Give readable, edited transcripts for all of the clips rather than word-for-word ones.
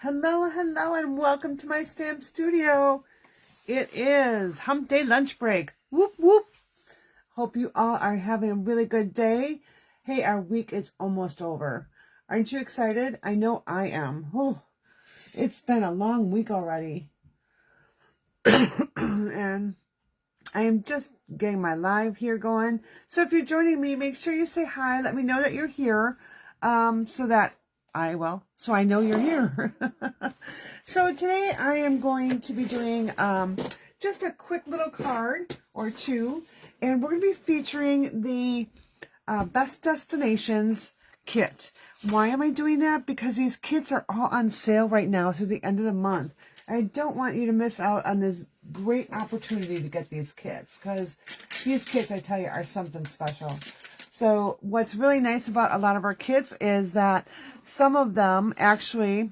Hello, hello, and welcome to my stamp studio. It is Hump Day lunch break. Whoop, whoop. Hope you all are having a really good day. Hey, our week is almost over. Aren't you excited? I know I am. Oh, it's been a long week already. And I am just getting my live here going. So if you're joining me, make sure you say hi. Let me know that you're here so I know you're here. So today I am going to be doing just a quick little card or two. And we're going to be featuring the Best Destinations kit. Why am I doing that? Because these kits are all on sale right now through the end of the month. I don't want you to miss out on this great opportunity to get these kits, because these kits, I tell you, are something special. So what's really nice about a lot of our kits is that some of them actually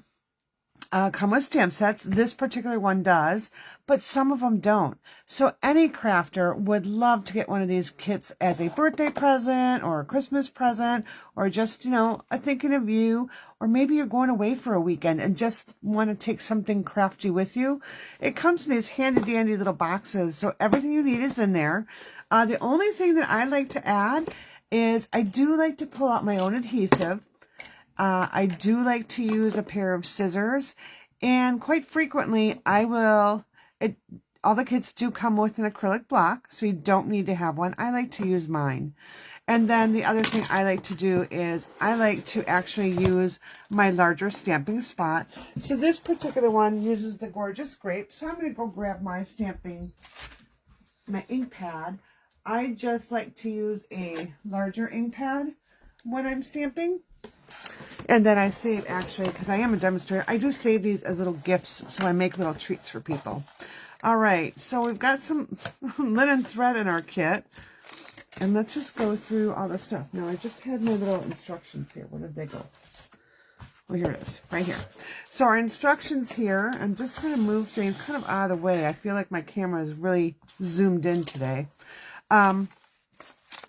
come with stamp sets. This particular one does, but some of them don't. So any crafter would love to get one of these kits as a birthday present or a Christmas present, or just, you know, a thinking of you, or maybe you're going away for a weekend and just want to take something crafty with you. It comes in these handy dandy little boxes, so everything you need is in there. The only thing that I like to add is I do like to pull out my own adhesive. I do like to use a pair of scissors, and quite frequently all the kits do come with an acrylic block, so you don't need to have one. I like to use mine. And then the other thing I like to do is I like to actually use my larger stamping spot. So this particular one uses the Gorgeous Grape, so I'm going to go grab my ink pad. I just like to use a larger ink pad when I'm stamping. And then I save, actually, because I am a demonstrator, I do save these as little gifts, so I make little treats for people. All right, so we've got some linen thread in our kit. And let's just go through all the stuff. Now, I just had my little instructions here. Where did they go? Oh, here it is, right here. So our instructions here, I'm just trying to move things kind of out of the way. I feel like my camera is really zoomed in today.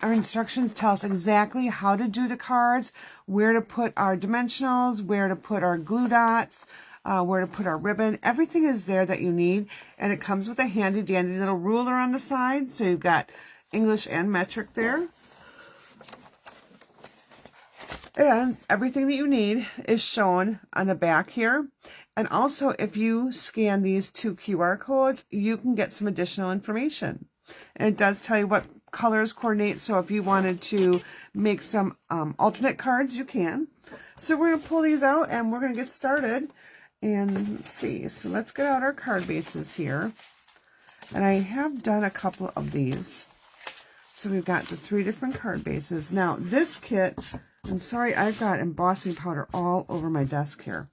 Our instructions tell us exactly how to do the cards, where to put our dimensionals, where to put our glue dots, where to put our ribbon. Everything is there that you need, and it comes with a handy dandy little ruler on the side, so you've got English and metric there. And everything that you need is shown on the back here. And also, if you scan these 2 QR codes, you can get some additional information. And it does tell you what colors coordinate, so if you wanted to make some alternate cards, you can. So we're going to pull these out and we're going to get started. And let's see, so let's get out our card bases here. And I have done a couple of these. So we've got the 3 different card bases. Now this kit, I'm sorry, I've got embossing powder all over my desk here.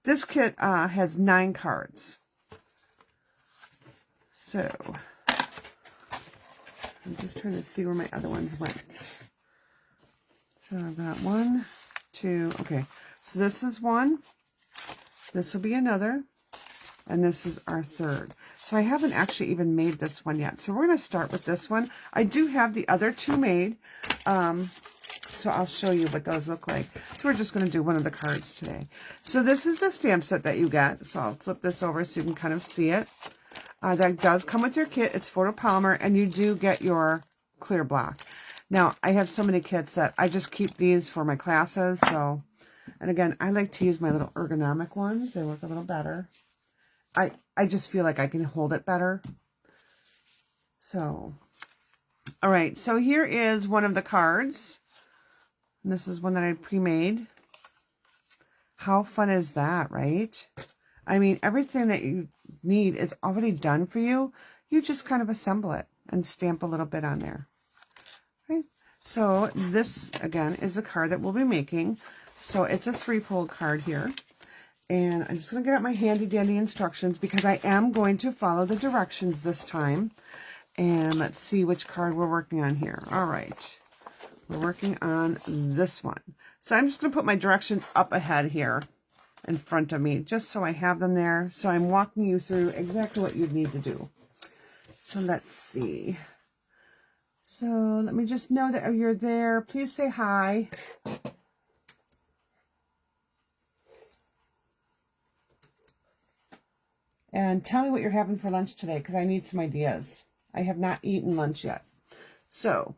This kit has 9 cards. So I'm just trying to see where my other ones went. So I've got 1, 2, okay. So this is 1, this will be another, and this is our 3rd. So I haven't actually even made this one yet. So we're going to start with this one. I do have the other 2 made, so I'll show you what those look like. So we're just going to do one of the cards today. So this is the stamp set that you get. So I'll flip this over so you can kind of see it. That does come with your kit. It's photopolymer, and you do get your clear block. Now, I have so many kits that I just keep these for my classes. So, and again, I like to use my little ergonomic ones. They work a little better. I just feel like I can hold it better. So, all right. So here is one of the cards. And this is one that I pre-made. How fun is that, right? I mean, everything that you need is already done for you. You just kind of assemble it and stamp a little bit on there. Okay. So this, again, is the card that we'll be making. So it's a 3-fold card here. And I'm just going to get out my handy dandy instructions because I am going to follow the directions this time. And let's see which card we're working on here. All right. We're working on this one. So I'm just going to put my directions up ahead here in front of me, just so I have them there. So I'm walking you through exactly what you'd need to do. So let's see. So let me just know that you're there. Please say hi. And tell me what you're having for lunch today, because I need some ideas. I have not eaten lunch yet. So,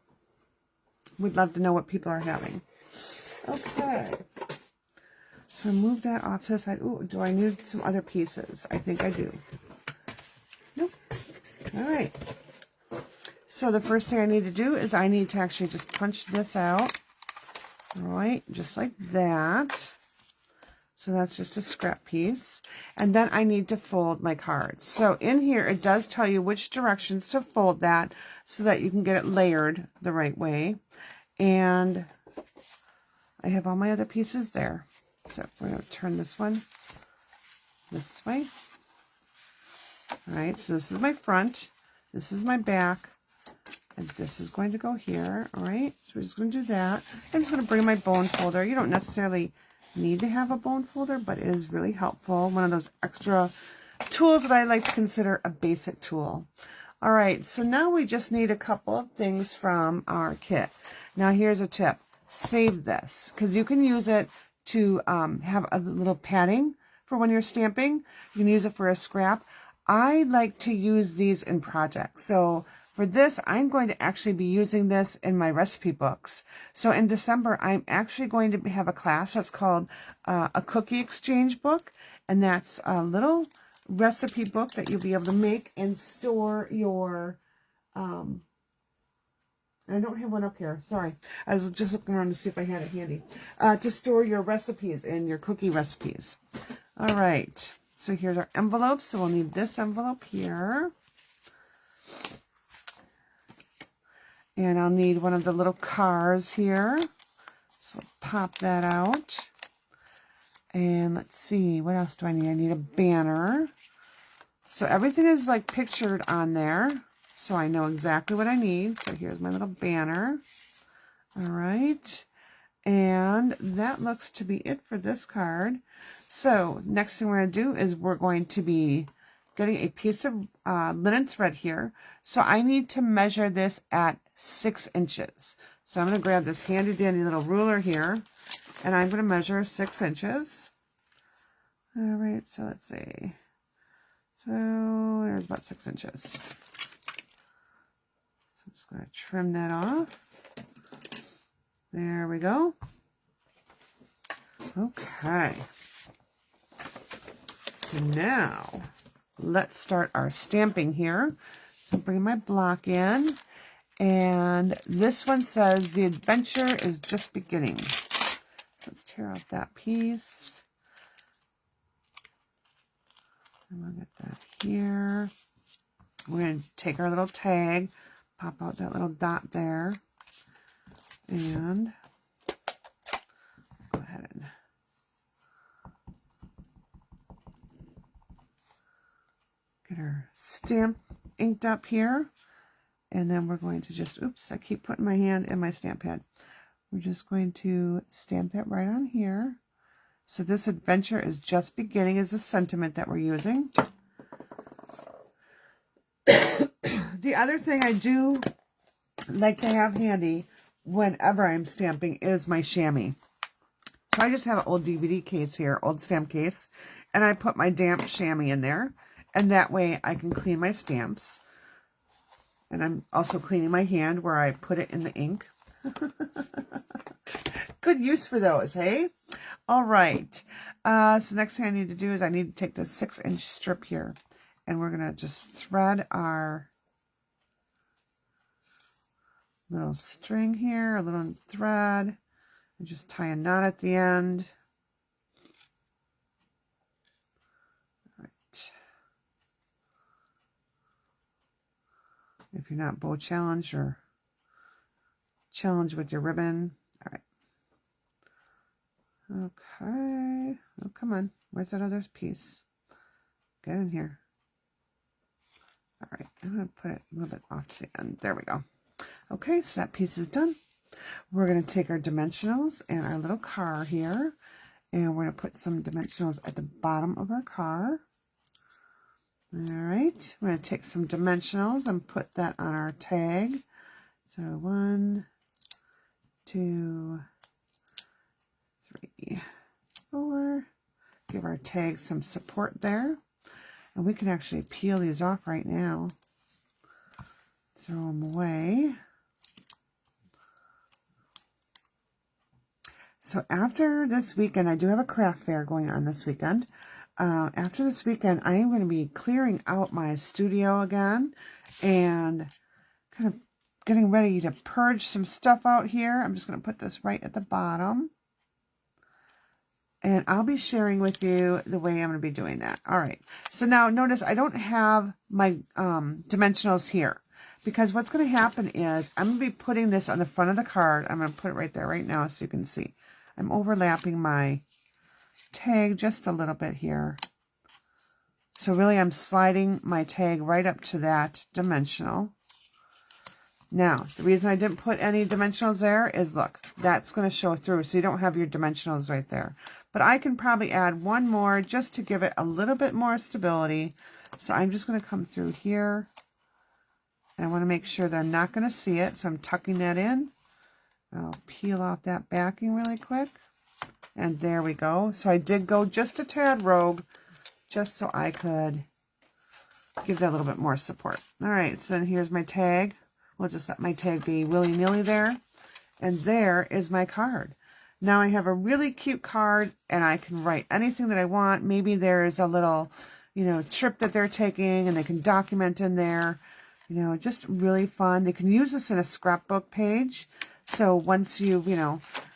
we'd love to know what people are having. Okay. So move that off to the side. Ooh, do I need some other pieces? I think I do. Nope. All right. So the first thing I need to do is I need to actually just punch this out. All right, just like that. So that's just a scrap piece. And then I need to fold my cards. So in here, it does tell you which directions to fold that so that you can get it layered the right way. And I have all my other pieces there. So we're going to turn this one this way. All right, so this is my front. This is my back. And this is going to go here. All right, so we're just going to do that. I'm just going to bring my bone folder. You don't necessarily need to have a bone folder, but it is really helpful. One of those extra tools that I like to consider a basic tool. All right, so now we just need a couple of things from our kit. Now here's a tip. Save this, because you can use it to have a little padding for when you're stamping. You can use it for a scrap. I like to use these in projects. So for this, I'm going to actually be using this in my recipe books. So in December, I'm actually going to have a class that's called a cookie exchange book. And that's a little recipe book that you'll be able to make and store your... I don't have one up here. Sorry. I was just looking around to see if I had it handy. To store your recipes and your cookie recipes. All right. So here's our envelope. So we'll need this envelope here. And I'll need one of the little cars here. So I'll pop that out. And let's see, what else do I need? I need a banner. So everything is like pictured on there. So I know exactly what I need. So here's my little banner. All right. And that looks to be it for this card. So next thing we're going to do is we're going to be getting a piece of linen thread here. So I need to measure this at 6 inches. So I'm going to grab this handy dandy little ruler here, and I'm going to measure 6 inches. All right, so let's see. So there's about 6 inches. So I'm just going to trim that off. There we go. Okay. So now let's start our stamping here. So bring my block in. And this one says the adventure is just beginning. Let's tear out that piece. And we'll get that here. We're going to take our little tag, pop out that little dot there. And go ahead and get our stamp inked up here. And then we're going to just, oops, I keep putting my hand in my stamp pad. We're just going to stamp that right on here. So this adventure is just beginning is the sentiment that we're using. The other thing I do like to have handy whenever I'm stamping is my chamois. So I just have an old DVD case here, old stamp case, and I put my damp chamois in there. And that way I can clean my stamps. And I'm also cleaning my hand where I put it in the ink. Good use for those, hey? All right. So next thing I need to do is I need to take this 6-inch strip here. And we're going to just thread our little string here, a little thread. And just tie a knot at the end. All right. If you're not bow challenged or challenged with your ribbon. All right. Okay. Oh, come on. Where's that other piece? Get in here. All right. I'm going to put it a little bit off to the end. There we go. Okay, so that piece is done. We're going to take our dimensionals and our little car here. And we're going to put some dimensionals at the bottom of our car. All right, we're going to take some dimensionals and put that on our tag. So 1, 2, 3, 4. Give our tag some support there. And we can actually peel these off right now. Throw them away. So after this weekend, I do have a craft fair going on this weekend. After this weekend, I am going to be clearing out my studio again and kind of getting ready to purge some stuff out here. I'm just going to put this right at the bottom. And I'll be sharing with you the way I'm going to be doing that. All right. So now notice I don't have my dimensionals here. Because what's going to happen is I'm going to be putting this on the front of the card. I'm going to put it right there right now so you can see. I'm overlapping my tag just a little bit here. So really I'm sliding my tag right up to that dimensional. Now, the reason I didn't put any dimensionals there is, look, that's going to show through. So you don't have your dimensionals right there. But I can probably add one more just to give it a little bit more stability. So I'm just going to come through here. And I want to make sure that I'm not going to see it, so I'm tucking that in. I'll peel off that backing really quick. And there we go. So I did go just a tad rogue, just so I could give that a little bit more support. All right, so then here's my tag. We'll just let my tag be willy-nilly there. And there is my card. Now I have a really cute card, and I can write anything that I want. Maybe there's a little, trip that they're taking, and they can document in there. Just really fun. They can use this in a scrapbook page. So once you've,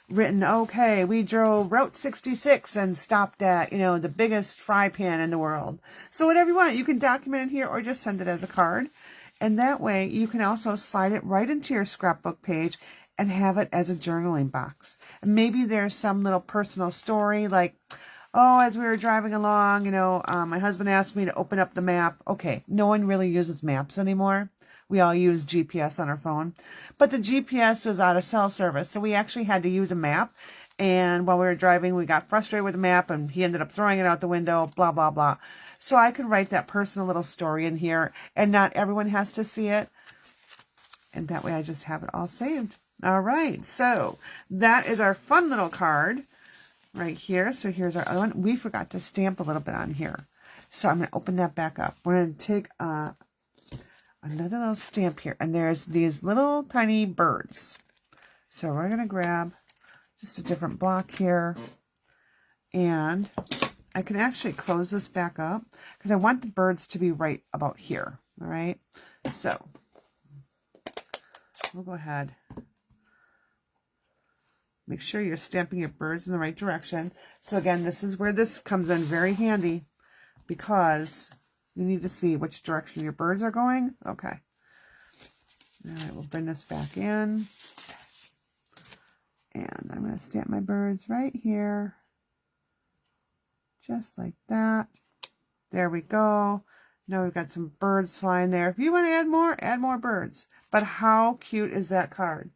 written, okay, we drove Route 66 and stopped at, the biggest fry pan in the world. So whatever you want, you can document it here or just send it as a card. And that way you can also slide it right into your scrapbook page and have it as a journaling box. And maybe there's some little personal story like, oh, as we were driving along, my husband asked me to open up the map. Okay, no one really uses maps anymore. We all use GPS on our phone. But the GPS is out of cell service, so we actually had to use a map. And while we were driving, we got frustrated with the map, and he ended up throwing it out the window, blah, blah, blah. So I could write that personal little story in here, and not everyone has to see it. And that way I just have it all saved. All right, so that is our fun little card right here. So here's our other one. We forgot to stamp a little bit on here. So I'm going to open that back up. We're going to take another little stamp here. And there's these little tiny birds. So we're going to grab just a different block here. And I can actually close this back up because I want the birds to be right about here. All right. So we'll go ahead. Make sure you're stamping your birds in the right direction. So again, this is where this comes in very handy because you need to see which direction your birds are going. Okay. All right, we'll bring this back in. And I'm going to stamp my birds right here. Just like that. There we go. Now we've got some birds flying there. If you want to add more birds. But how cute is that card?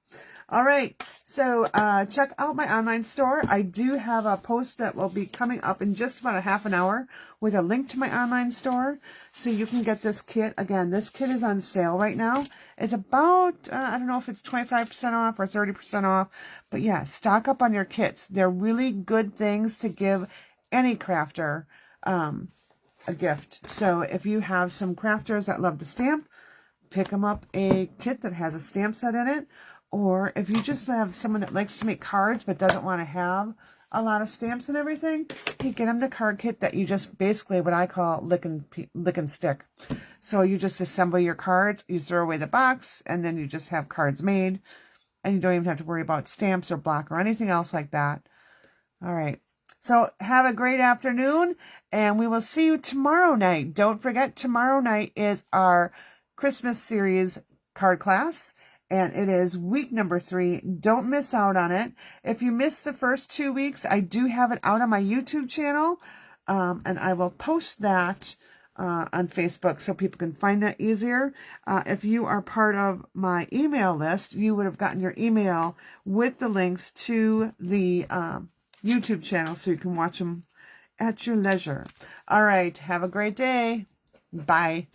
All right, so check out my online store. I do have a post that will be coming up in just about a half an hour with a link to my online store. So you can get this kit. Again, this kit is on sale right now. It's about, I don't know if it's 25% off or 30% off. But yeah, stock up on your kits. They're really good things to give any crafter a gift. So if you have some crafters that love to stamp, pick them up a kit that has a stamp set in it. Or if you just have someone that likes to make cards but doesn't want to have a lot of stamps and everything, hey, get them the card kit that you just basically what I call lick and stick. So you just assemble your cards, you throw away the box, and then you just have cards made. And you don't even have to worry about stamps or block or anything else like that. All right. So have a great afternoon, and we will see you tomorrow night. Don't forget, tomorrow night is our Christmas series card class. And it is week number 3. Don't miss out on it. If you missed the first 2 weeks, I do have it out on my YouTube channel. And I will post that on Facebook so people can find that easier. If you are part of my email list, you would have gotten your email with the links to the YouTube channel so you can watch them at your leisure. All right. Have a great day. Bye.